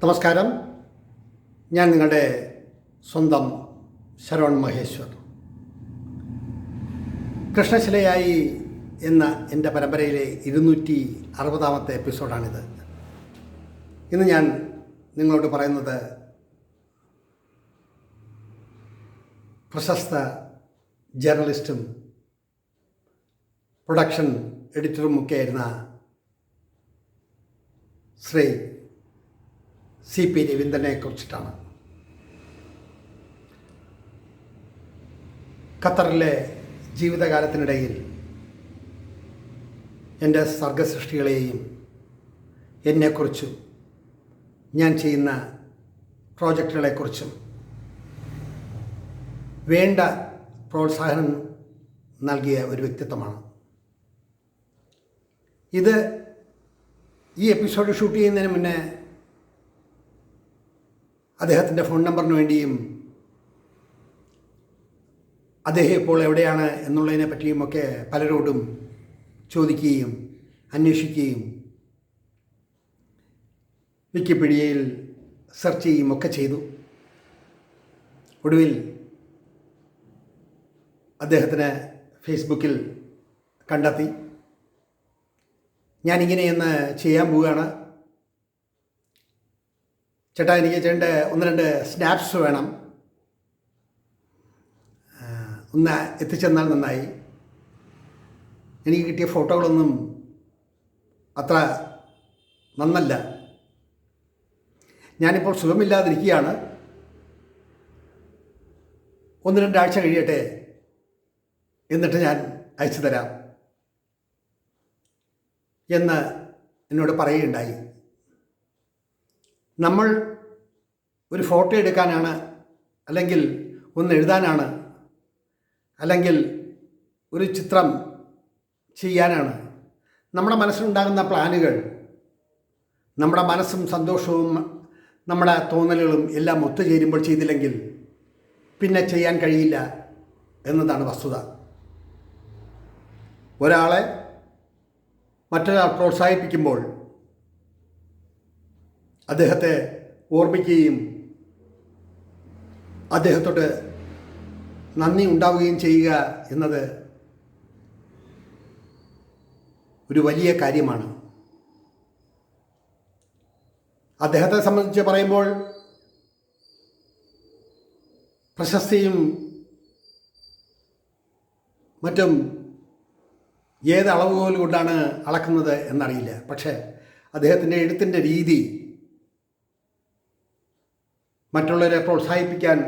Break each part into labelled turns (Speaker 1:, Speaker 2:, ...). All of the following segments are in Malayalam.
Speaker 1: നമസ്കാരം. ഞാൻ നിങ്ങളുടെ സ്വന്തം ശരവൺ മഹേശ്വർ. കൃഷ്ണശിലയായി എന്ന എൻ്റെ പരമ്പരയിലെ 260ാമത്തെ എപ്പിസോഡാണിത്. ഇന്ന് ഞാൻ നിങ്ങളോട് പറയുന്നത് പ്രശസ്ത ജേർണലിസ്റ്റും പ്രൊഡക്ഷൻ എഡിറ്ററും ഒക്കെ ആയിരുന്ന ശ്രീ CP രവീന്ദ്രനെ കുറിച്ചിട്ടാണ്. ഖത്തറിലെ ജീവിതകാലത്തിനിടയിൽ എൻ്റെ സർഗസൃഷ്ടികളെയും എന്നെക്കുറിച്ചും ഞാൻ ചെയ്യുന്ന പ്രോജക്റ്റുകളെക്കുറിച്ചും വേണ്ട പ്രോത്സാഹനം നൽകിയ ഒരു വ്യക്തിത്വമാണ്. ഈ എപ്പിസോഡ് ഷൂട്ട് ചെയ്യുന്നതിന് മുന്നേ അദ്ദേഹത്തിൻ്റെ ഫോൺ നമ്പറിന് വേണ്ടിയും അദ്ദേഹം ഇപ്പോൾ എവിടെയാണ് എന്നുള്ളതിനെ പറ്റിയുമൊക്കെ പലരോടും ചോദിക്കുകയും അന്വേഷിക്കുകയും വിക്കിപീഡിയയിൽ സെർച്ച് ചെയ്യുകയും ഒക്കെ ചെയ്തു. ഒടുവിൽ അദ്ദേഹത്തിന് ഫേസ്ബുക്കിൽ കണ്ടെത്തി. ഞാനിങ്ങനെയൊന്ന് ചെയ്യാൻ പോവുകയാണ്, ചേട്ടാ എനിക്ക് ചെയ്യേണ്ട 1-2 സ്നാപ്സ് വേണം, ഒന്ന് എത്തിച്ചെന്നാൽ നന്നായി. എനിക്ക് കിട്ടിയ ഫോട്ടോകളൊന്നും അത്ര നന്നല്ല. ഞാനിപ്പോൾ സുഖമില്ലാതിരിക്കുകയാണ്, 1-2 ആഴ്ച കഴിയട്ടെ, എന്നിട്ട് ഞാൻ അയച്ചു തരാം എന്ന് എന്നോട് പറയുകയുണ്ടായി. നമ്മൾ ഒരു ഫോട്ടോ എടുക്കാനാണ്, അല്ലെങ്കിൽ ഒന്ന് എഴുതാനാണ്, അല്ലെങ്കിൽ ഒരു ചിത്രം ചെയ്യാനാണ് നമ്മുടെ മനസ്സിലുണ്ടാകുന്ന പ്ലാനുകൾ, നമ്മുടെ മനസ്സും സന്തോഷവും നമ്മുടെ തോന്നലുകളും എല്ലാം ഒത്തുചേരുമ്പോൾ ചെയ്തില്ലെങ്കിൽ പിന്നെ ചെയ്യാൻ കഴിയില്ല എന്നതാണ് വസ്തുത. ഒരാളെ മറ്റൊരാൾ പ്രോത്സാഹിപ്പിക്കുമ്പോൾ അദ്ദേഹത്തെ ഓർമ്മിക്കുകയും അദ്ദേഹത്തോട് നന്ദി ഉണ്ടാവുകയും ചെയ്യുക എന്നത് ഒരു വലിയ കാര്യമാണ്. അദ്ദേഹത്തെ സംബന്ധിച്ച് പറയുമ്പോൾ പ്രശസ്തിയും മറ്റും ഏത് അളവുകോൽ കൊണ്ടാണ് അളക്കുന്നത് എന്നറിയില്ല. പക്ഷേ അദ്ദേഹത്തിൻ്റെ എഴുത്തിൻ്റെ രീതി മറ്റുള്ളവരെ പ്രോത്സാഹിപ്പിക്കാൻ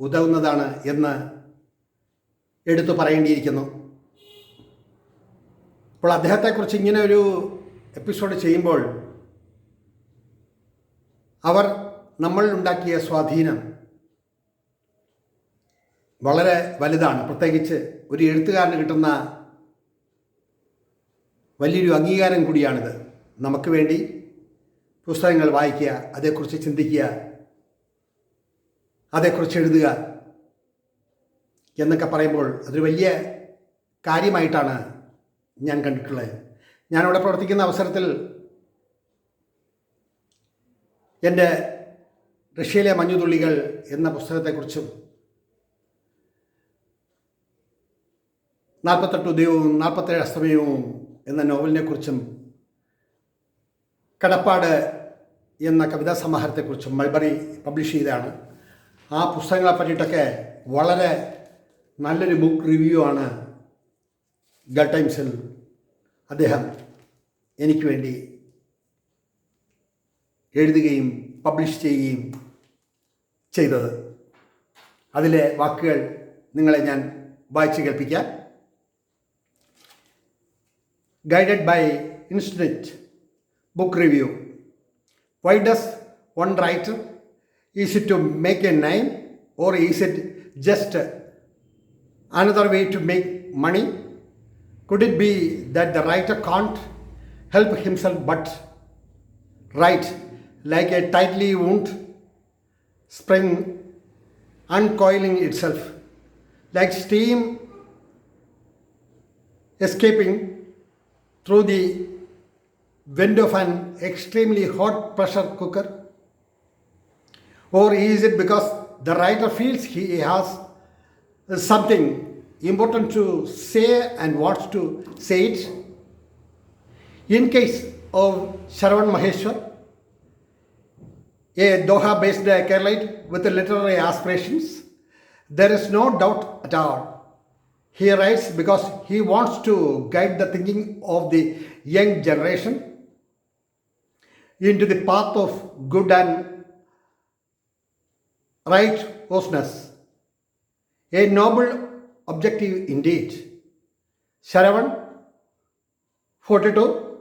Speaker 1: ഉതകുന്നതാണ് എന്ന് എടുത്തു പറയേണ്ടിയിരിക്കുന്നു. അപ്പോൾ അദ്ദേഹത്തെക്കുറിച്ച് ഇങ്ങനെ ഒരു എപ്പിസോഡ് ചെയ്യുമ്പോൾ അവർ നമ്മളിലുണ്ടാക്കിയ സ്വാധീനം വളരെ വലുതാണ്. പ്രത്യേകിച്ച് ഒരു എഴുത്തുകാരന് കിട്ടുന്ന വലിയൊരു അംഗീകാരം കൂടിയാണിത്. നമുക്ക് വേണ്ടി പുസ്തകങ്ങൾ വായിക്കുക, അതേക്കുറിച്ച് ചിന്തിക്കുക, അതേക്കുറിച്ച് എഴുതുക എന്നൊക്കെ പറയുമ്പോൾ അതൊരു വലിയ കാര്യമായിട്ടാണ് ഞാൻ കണ്ടിട്ടുള്ളത്. ഞാനിവിടെ പ്രവർത്തിക്കുന്ന അവസരത്തിൽ എൻ്റെ റഷ്യയിലെ മഞ്ഞുതുള്ളികൾ എന്ന പുസ്തകത്തെക്കുറിച്ചും 48 ഉദയവും 47 അസ്തമയവും എന്ന നോവലിനെക്കുറിച്ചും കടപ്പാട് എന്ന കവിതാ സമാഹാരത്തെക്കുറിച്ചും മൾബറി പബ്ലിഷ് ചെയ്തതാണ്. ആ പുസ്തകങ്ങളെ പറ്റിയിട്ടൊക്കെ വളരെ നല്ലൊരു ബുക്ക് റിവ്യൂ ആണ് ഗൾഫ് ടൈംസിൽ അദ്ദേഹം എനിക്ക് വേണ്ടി എഴുതുകയും പബ്ലിഷ് ചെയ്യുകയും ചെയ്തത്. അതിലെ വാക്കുകൾ നിങ്ങളെ ഞാൻ വായിച്ച് കേൾപ്പിക്കാം. Guided by instinct, book review. Why does one writer? Is it to make a name, or is it just another way to make money? Could it be that the writer can't help himself but write like a tightly wound spring uncoiling itself, like steam escaping through the vent of an extremely hot pressure cooker? Or is it because the writer feels he has something important to say and wants to say it? In case of Sharavan Maheshwar, a Doha-based Keralite with literary aspirations, there is no doubt at all. He writes because he wants to guide the thinking of the young generation into the path of good and righteousness. A noble objective indeed. Sharavan, 42,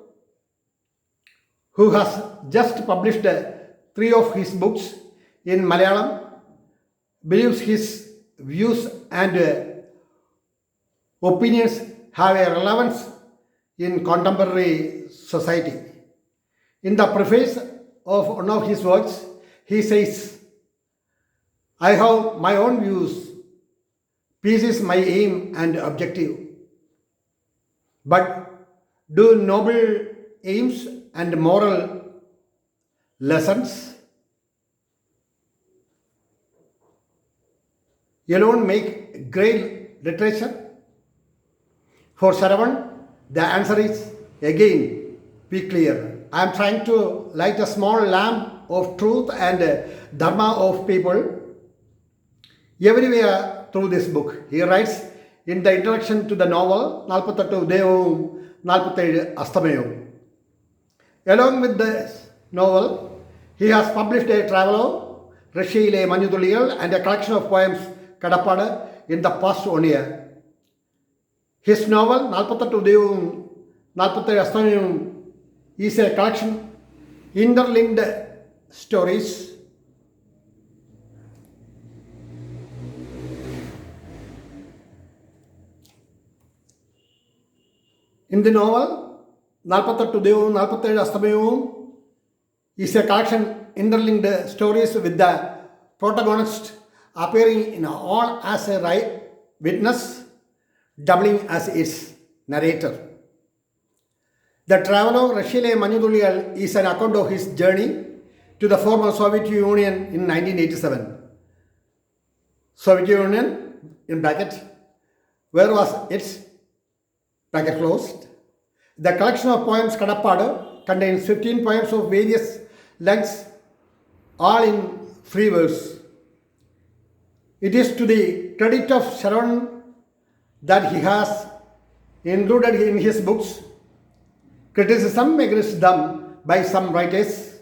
Speaker 1: who has just published 3 of his books in Malayalam, believes his views and opinions have a relevance in contemporary society. In the preface of one of his works, he says, I have my own views. Peace is my aim and objective. But do noble aims and moral lessons alone make great literature? For Sharavan, the answer is again, be clear. I am trying to light a small lamp of truth and dharma of people everywhere through this book. He writes in the introduction to the novel, 48 Udayavum, 47 Astamayavum. Along with this novel, he has published a travelogue, Rashiyile Manjuthulliyal, and a collection of poems, Kadappada, in the past 1 year. His novel, 48 Udayavum, 47 Astamayavum, is a collection interlinked stories in the novel. 48 Udayavum, 47 Astamayavum is a collection interlinked stories with the protagonist appearing in all as a witness, doubling as its narrator. The travelogue Rashiyile Manjuthulliyal is an account of his journey to the former Soviet Union in 1987. Soviet Union, in bracket, where was its bracket closed? The collection of poems Kadappada contains 15 poems of various lengths, all in free verse. It is to the credit of Sharavan that he has included in his books criticism against them by some writers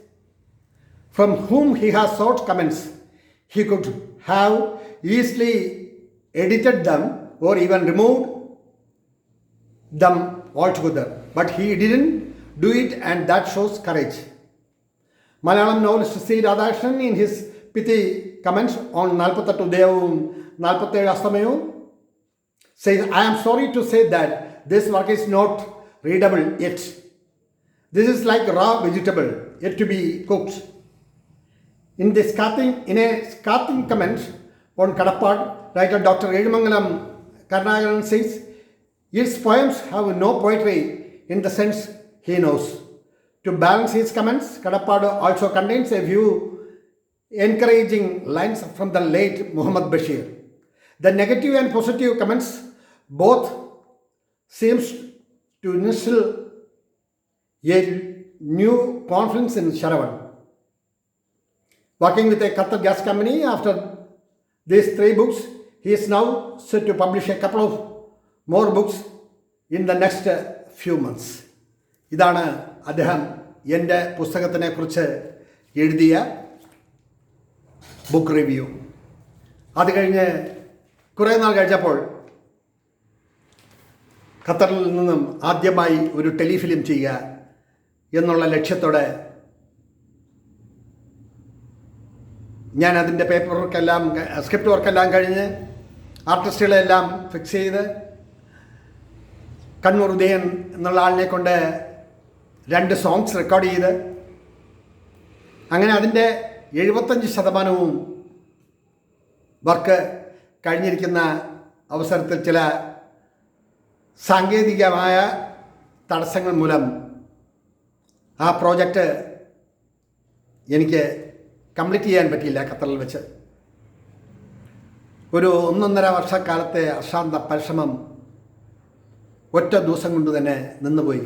Speaker 1: from whom he has sought comments. He could have easily edited them or even removed them altogether, but he didn't do it, and that shows courage. Malayalam novelist C. Radhakrishnan, in his pithy comments on 48 Udayavum, 47 Astamayavum, says, I am sorry to say that this work is not readable yet. This is like raw vegetable yet to be cooked. In a scathing comment on Kadapad, writer Dr. Edimangalam Karnagaran says, its poems have no poetry in the sense he knows. To balance his comments, Kadapad also contains a few encouraging lines from the late Muhammad Bashir. The negative and positive comments both seems to instill a new confidence in Sharavan. Working with a Qatar gas company, after these 3 books, he is now set to publish a couple of more books in the next few months. ഇതാണ് അദ്ദേഹം എൻ്റെ പുസ്തകത്തിനെ കുറിച്ച് എഴുതിയ ബുക്ക് റിവ്യൂ. അത് കഴിഞ്ഞ് കുറേ നാൾ കഴിഞ്ഞപ്പോൾ ഖത്തറിൽ നിന്നും ആദ്യമായി ഒരു ടെലിഫിലിം ചെയ്യുക എന്നുള്ള ലക്ഷ്യത്തോടെ ഞാൻ അതിൻ്റെ പേപ്പർ വർക്കെല്ലാം സ്ക്രിപ്റ്റ് വർക്കെല്ലാം കഴിഞ്ഞ് ആർട്ടിസ്റ്റുകളെല്ലാം ഫിക്സ് ചെയ്ത് കണ്ണൂർ ഉദയൻ എന്നുള്ള ആളിനെ കൊണ്ട് 2 സോങ്സ് റെക്കോർഡ് ചെയ്ത് അങ്ങനെ അതിൻ്റെ 75% വർക്ക് കഴിഞ്ഞിരിക്കുന്ന അവസരത്തിൽ ചില സാങ്കേതികമായ തടസ്സങ്ങൾ മൂലം ആ പ്രോജക്റ്റ് എനിക്ക് കംപ്ലീറ്റ് ചെയ്യാൻ പറ്റിയില്ല ഖത്തറിൽ വെച്ച്. ഒരു 1.5 വർഷക്കാലത്തെ അശാന്ത പരിശ്രമം ഒറ്റ ദിവസം കൊണ്ട് തന്നെ നിന്നുപോയി.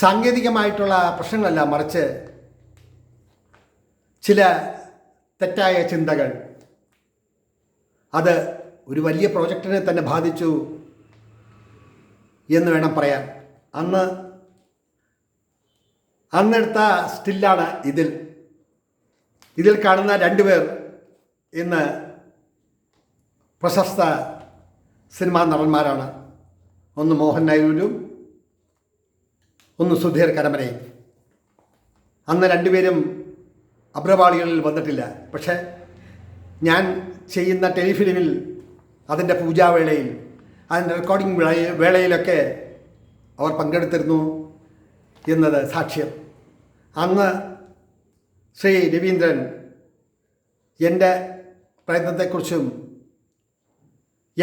Speaker 1: സാങ്കേതികമായിട്ടുള്ള പ്രശ്നങ്ങളല്ല, മറിച്ച് ചില തെറ്റായ ചിന്തകൾ അത് ഒരു വലിയ പ്രോജക്റ്റിനെ തന്നെ ബാധിച്ചു എന്ന് വേണം പറയാൻ. അന്നെടുത്ത സ്റ്റില്ലാണ് ഇതിൽ കാണുന്ന 2 പേർ ഇന്ന് പ്രശസ്ത സിനിമാ നടന്മാരാണ്. ഒന്ന് മോഹൻ നായരും ഒന്ന് സുധീർ കരമനയും. അന്ന് 2 പേരും അഭ്രപാളികളിൽ വന്നിട്ടില്ല. പക്ഷേ ഞാൻ ചെയ്യുന്ന ടെലിഫിലിമിൽ അതിൻ്റെ പൂജാവേളയിൽ അതിൻ്റെ റെക്കോർഡിംഗ് വേളയിലൊക്കെ അവർ പങ്കെടുത്തിരുന്നു എന്നത് സാക്ഷ്യം. അന്ന് ശ്രീ രവീന്ദ്രൻ എൻ്റെ പ്രയത്നത്തെക്കുറിച്ചും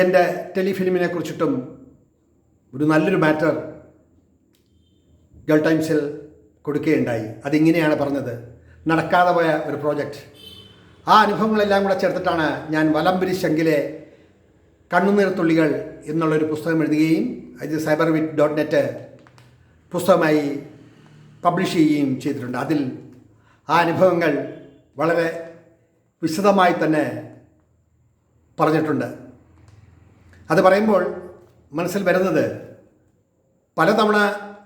Speaker 1: എൻ്റെ ടെലിഫിലിമിനെ കുറിച്ചിട്ടും ഒരു നല്ലൊരു മാറ്റർ ഗൾഫ് ടൈംസിൽ കൊടുക്കുകയുണ്ടായി. അതിങ്ങനെയാണ് പറഞ്ഞത്: നടക്കാതെ പോയ ഒരു പ്രോജക്റ്റ്. ആ അനുഭവങ്ങളെല്ലാം കൂടെ ചേർത്തിട്ടാണ് ഞാൻ വലംബരി ശങ്കിലെ കണ്ണുനീർത്തുള്ളികൾ എന്നുള്ളൊരു പുസ്തകം എഴുതുകയും അത് cyberwit.net പുസ്തകമായി പബ്ലിഷ് ചെയ്യുകയും ചെയ്തിട്ടുണ്ട്. അതിൽ ആ അനുഭവങ്ങൾ വളരെ വിശദമായി തന്നെ പറഞ്ഞിട്ടുണ്ട്. അത് പറയുമ്പോൾ മനസ്സിൽ വരുന്നത്, പലതവണ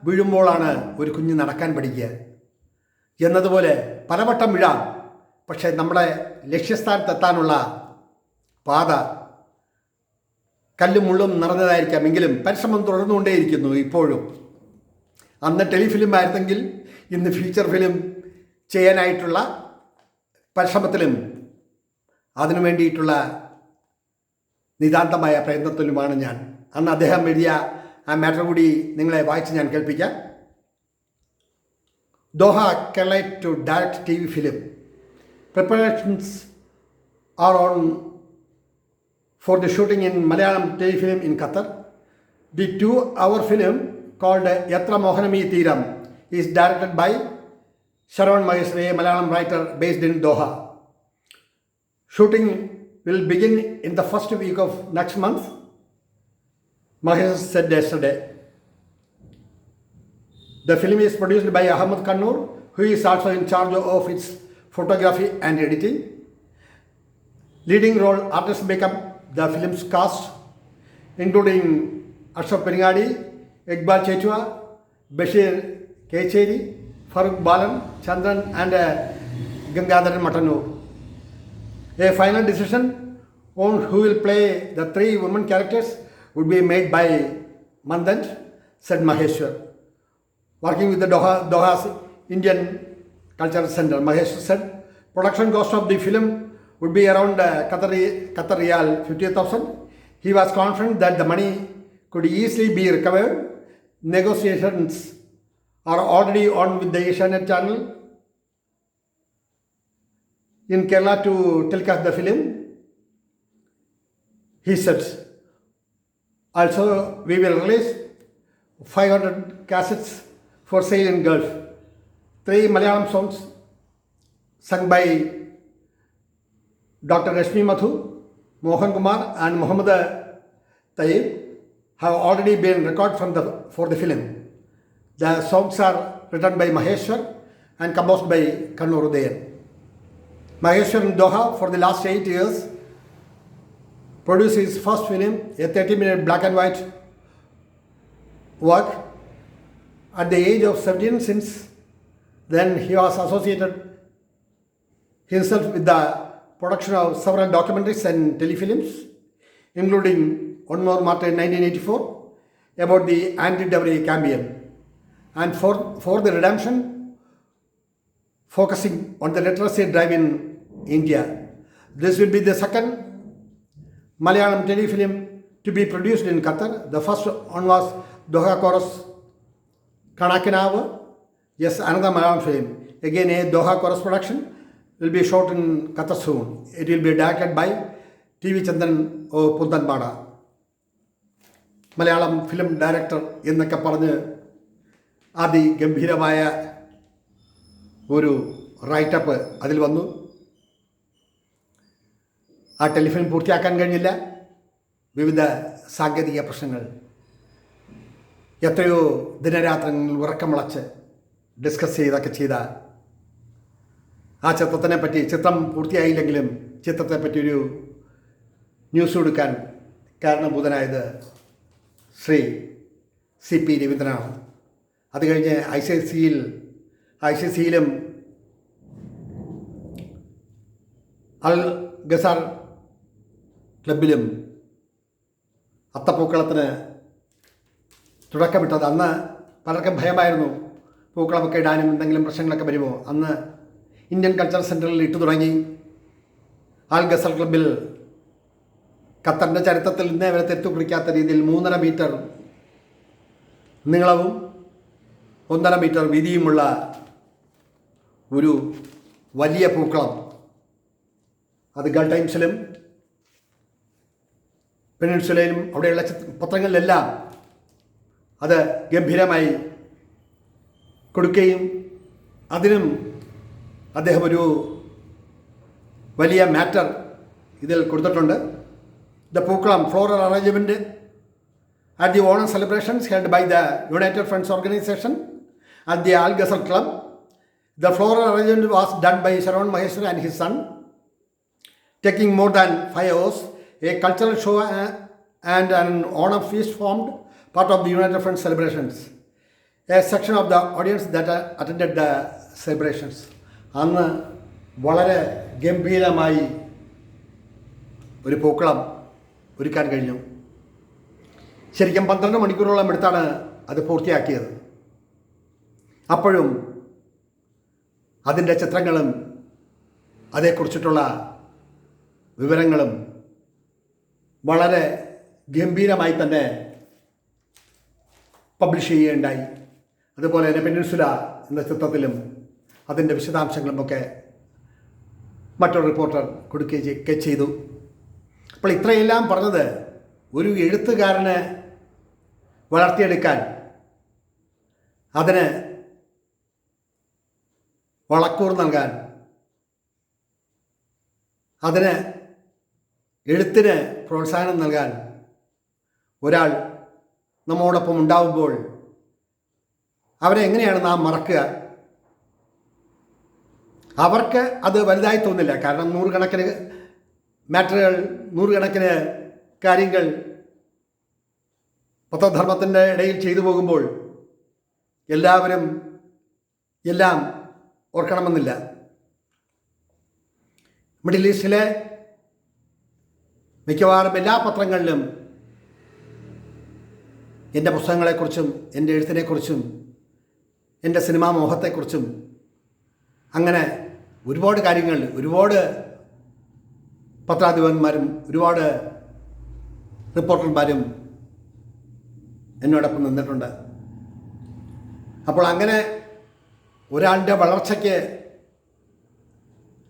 Speaker 1: വീഴുമ്പോഴാണ് ഒരു കുഞ്ഞ് നടക്കാൻ പഠിക്കുക എന്നതുപോലെ പലവട്ടം വീഴാം. പക്ഷേ നമ്മുടെ ലക്ഷ്യസ്ഥാനത്തെത്താനുള്ള പാത കല്ലും മുള്ളും നിറഞ്ഞതായിരിക്കാം, എങ്കിലും പരിശ്രമം തുടർന്നുകൊണ്ടേയിരിക്കുന്നു ഇപ്പോഴും. അന്ന് ടെലിഫിലിം ആയിരുന്നെങ്കിൽ ഇന്ന് ഫീച്ചർ ഫിലിം ചെയ്യാനായിട്ടുള്ള പരിശ്രമത്തിലും അതിനു വേണ്ടിയിട്ടുള്ള നിതാന്തമായ പ്രയത്നത്തിലുമാണ് ഞാൻ. അന്ന് അദ്ദേഹം എഴുതിയ ആ മാറ്റർ കൂടി നിങ്ങളെ വായിച്ച് ഞാൻ കേൾപ്പിക്കാം. Doha Khaled to direct TV film. Preparations are on for the shooting in Malayalam telefilm in Qatar. The 2-hour film called Yatra Mohanami Theeram is directed by Sharon Maheshwari, a Malayalam writer based in Doha. Shooting will begin in the first week of next month, Mahesh said yesterday. The film is produced by Ahmed Kannur, who is also in charge of its photography and editing. Leading role artists make up the film's cast, including Ashok Peningadi, Iqbal Chechua, Bashir Kecheri, Farooq Balan, Chandran and Gangadharan Matanur. A final decision on who will play the 3 women characters would be made by Mandant, said Maheshwar. Working with the Doha's Indian Cultural Center, Maheshwar said production cost of the film would be around Qatar Riyal 50,000. He was confident that the money could easily be recovered. Negotiations are already on with the Asianet channel in Kerala to telecast the film, he said. Also, we will release 500 cassettes for sale in Gulf. 3 Malayalam songs sung by Dr. Rashmi Mathu, Mohan Kumar and Muhammad Tayyib have already been recorded for the film. The songs are written by Maheshwar and composed by Kannur Udayan. Maheshwar in Doha for the last 8 years produced his first film, a 30-minute black and white work. At the age of 17, since then he was associated himself with the production of several documentaries and telefilms, including One More Martyr in 1984 about the anti-dowry campaign, and for the redemption, focusing on the literacy drive in India. This will be the second Malayalam telefilm to be produced in Qatar. The first one was Doha Chorus Kanakinawa. Yes, another Malayalam film. Again, a Doha Chorus production will be shot in Qatar soon. It will be directed by TV Chandran O Puntanbada. Malayalam film director എന്നൊക്കെ പറഞ്ഞ് അതിഗംഭീരമായ ഒരു റൈറ്റപ്പ് അതിൽ വന്നു. ആ ടെലിഫിലിം പൂർത്തിയാക്കാൻ കഴിഞ്ഞില്ല. വിവിധ സാങ്കേതിക പ്രശ്നങ്ങൾ. എത്രയോ ദിനരാത്രങ്ങളിൽ ഉറക്കമുളച്ച് ഡിസ്കസ് ചെയ്ത ആ ചിത്രത്തിനെ പറ്റി, ചിത്രം പൂർത്തിയായില്ലെങ്കിലും ചിത്രത്തെ പറ്റിയൊരു ന്യൂസ് കൊടുക്കാൻ കാരണഭൂതനായത് ശ്രീ CP രവീന്ദ്രനാണ്. അത് കഴിഞ്ഞ് ICCയിലും അൽ ഗസാർ ക്ലബിലും അത്തപ്പൂക്കളത്തിന് തുടക്കമിട്ടത്. അന്ന് പലർക്കും ഭയമായിരുന്നു, പൂക്കളമൊക്കെ ഇടാനും എന്തെങ്കിലും പ്രശ്നങ്ങളൊക്കെ വരുമോ. അന്ന് ഇന്ത്യൻ കൾച്ചറൽ സെൻറ്ററിൽ ഇട്ടു തുടങ്ങി. അൽ ഗസർ ക്ലബിൽ ഖത്തറിൻ്റെ ചരിത്രത്തിൽ ഇന്നേ വരെ തെറ്റു പിടിക്കാത്ത രീതിയിൽ 3.5 മീറ്റർ നീളവും 1.5 മീറ്റർ വീതിയുമുള്ള ഒരു വലിയ പൂക്കളം, അത് ഗൾഫ് ടൈംസിലും പെനിൻസുലയിലും അവിടെയുള്ള പത്രങ്ങളിലെല്ലാം അത് ഗംഭീരമായി കൊടുക്കുകയും അതിനും അദ്ദേഹം ഒരു വലിയ മാറ്റർ ഇതിൽ കൊടുത്തിട്ടുണ്ട്. ദ പൂക്കളം floral arrangement at the Onam celebrations held by the United Friends Organization at the Al Ghazal Club. The floral arrangement was done by Sharon Maheshwari and his son, taking more than 5 hours. A cultural show and an Onam feast formed part of the United Friends celebrations. A section of the audience that attended the celebrations. അന്ന് വളരെ ഗംഭീരമായി ഒരു പൂക്കളം ഒരുക്കാൻ കഴിഞ്ഞു. ശരിക്കും 12 മണിക്കൂറോളം എടുത്താണ് അത് പൂർത്തിയാക്കിയത്. അപ്പോഴും അതിൻ്റെ ചിത്രങ്ങളും അതേക്കുറിച്ചിട്ടുള്ള വിവരങ്ങളും വളരെ ഗംഭീരമായി തന്നെ പബ്ലിഷ് ചെയ്യുകയുണ്ടായി. അതുപോലെ തന്നെ പെനിൻസുല എന്ന ചിത്രത്തിലും അതിൻ്റെ വിശദാംശങ്ങളുമൊക്കെ മറ്റൊരു റിപ്പോർട്ടർ കൊടുക്കുകയൊക്കെ ചെയ്തു. അപ്പോൾ ഇത്രയെല്ലാം പറഞ്ഞത് ഒരു എഴുത്തുകാരനെ വളർത്തിയെടുക്കാൻ, അതിന് വളക്കൂർ നൽകാൻ, അതിന് എഴുത്തിന് പ്രോത്സാഹനം നൽകാൻ ഒരാൾ നമ്മോടൊപ്പം ഉണ്ടാവുമ്പോൾ അവരെ എങ്ങനെയാണ് നാം മറക്കുക? അവർക്ക് അത് വലുതായി തോന്നില്ല. കാരണം നൂറുകണക്കിന് മാറ്ററുകൾ, നൂറുകണക്കിന് കാര്യങ്ങൾ പത്രധർമ്മത്തിൻ്റെ ഇടയിൽ ചെയ്തു പോകുമ്പോൾ എല്ലാവരും എല്ലാം ഓർക്കണമെന്നില്ല. മിഡിൽ ഈസ്റ്റിലെ മിക്കവാറും എല്ലാ പത്രങ്ങളിലും എൻ്റെ പുസ്തകങ്ങളെക്കുറിച്ചും എൻ്റെ എഴുത്തിനെക്കുറിച്ചും എൻ്റെ സിനിമാ മോഹത്തെക്കുറിച്ചും അങ്ങനെ ഒരുപാട് കാര്യങ്ങൾ, ഒരുപാട് പത്രാധിപന്മാരും ഒരുപാട് റിപ്പോർട്ടർമാരും എന്നോടൊപ്പം നിന്നിട്ടുണ്ട്. അപ്പോൾ അങ്ങനെ ഒരാളുടെ വളർച്ചയ്ക്ക്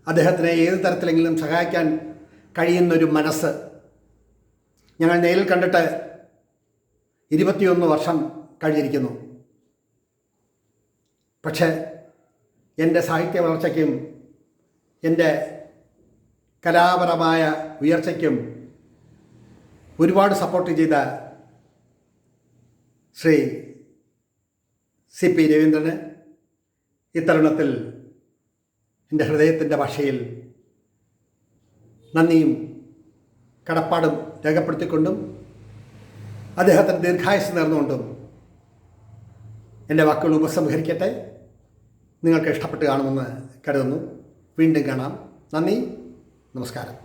Speaker 1: അദ്ദേഹത്തിനെ ഏത് തരത്തിലെങ്കിലും സഹായിക്കാൻ കഴിയുന്നൊരു മനസ്സ് ഞങ്ങൾ നേരിൽ കണ്ടിട്ട് 21 വർഷം കഴിഞ്ഞിരിക്കുന്നു. പക്ഷേ എൻ്റെ സാഹിത്യ വളർച്ചയ്ക്കും എൻ്റെ കലാപരമായ ഉയർച്ചയ്ക്കും ഒരുപാട് സപ്പോർട്ട് ചെയ്ത ശ്രീ CP രവീന്ദ്രന് ഇത്തരുണത്തിൽ എൻ്റെ ഹൃദയത്തിൻ്റെ ഭാഷയിൽ നന്ദിയും കടപ്പാടും രേഖപ്പെടുത്തിക്കൊണ്ടും അദ്ദേഹത്തിന് ദീർഘായുസ്സ് നേർന്നുകൊണ്ടും എൻ്റെ വാക്കുകൾ ഉപസംഹരിക്കട്ടെ. നിങ്ങൾക്ക് ഇഷ്ടപ്പെട്ട് കാണുമെന്ന് കരുതുന്നു. വീണ്ടും കാണാം. നന്ദി, നമസ്കാരം.